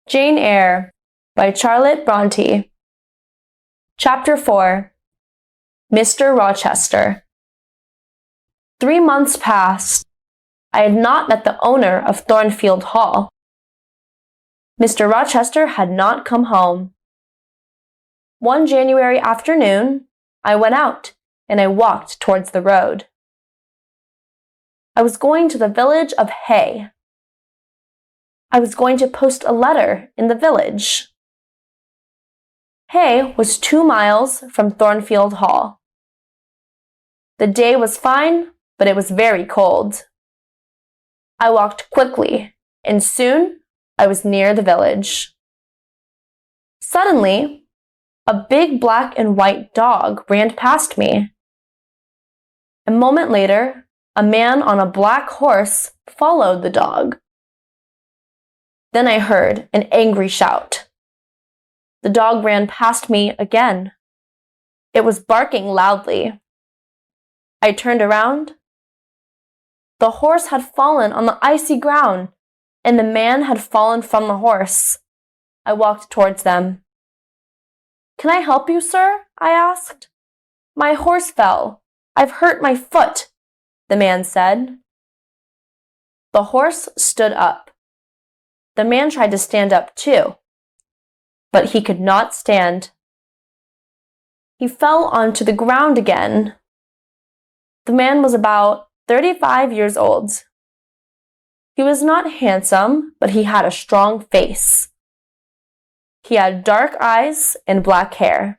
Jane Eyre by Charlotte Bronte. Chapter 4. Mr. Rochester. 3 months passed. I had not met the owner of Thornfield Hall. Mr. Rochester had not come home. One January afternoon, I went out and I walked towards the road. I was going to the village of Hay. I was going to post a letter in the village. Hay was 2 miles from Thornfield Hall. The day was fine, but it was very cold. I walked quickly, and soon I was near the village. Suddenly, a big black and white dog ran past me. A moment later, a man on a black horse followed the dog. Then I heard an angry shout. The dog ran past me again. It was barking loudly. I turned around. The horse had fallen on the icy ground, and the man had fallen from the horse. I walked towards them. "Can I help you, sir?" I asked. "My horse fell. I've hurt my foot," the man said. The horse stood up. The man tried to stand up too, but he could not stand. He fell onto the ground again. The man was about 35 years old. He was not handsome, but he had a strong face. He had dark eyes and black hair.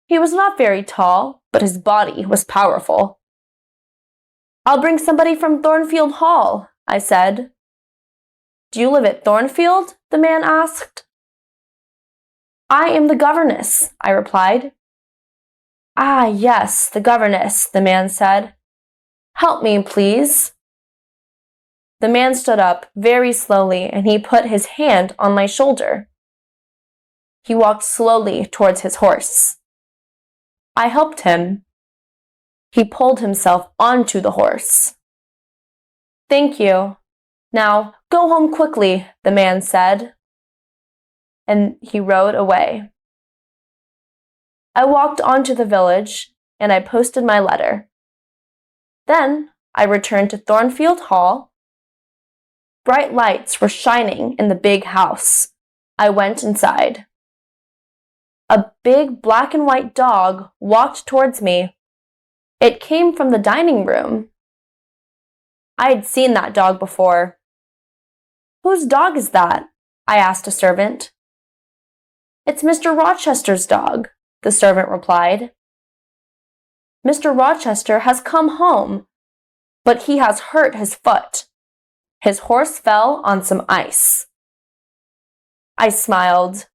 He was not very tall, but his body was powerful. "I'll bring somebody from Thornfield Hall," I said. "Do you live at Thornfield?" the man asked. "I am the governess," I replied. "Ah, yes, the governess," the man said. "Help me, please." The man stood up very slowly and he put his hand on my shoulder. He walked slowly towards his horse. I helped him. He pulled himself onto the horse. "Thank you. Now, go home quickly," the man said. And he rode away. I walked onto the village and I posted my letter. Then I returned to Thornfield Hall. Bright lights were shining in the big house. I went inside. A big black and white dog walked towards me. It came from the dining room. I had seen that dog before. "Whose dog is that?" I asked a servant. "It's Mr. Rochester's dog," the servant replied. "Mr. Rochester has come home, but he has hurt his foot. His horse fell on some ice." I smiled.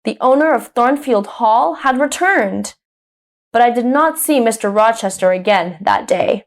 The owner of Thornfield Hall had returned, but I did not see Mr. Rochester again that day.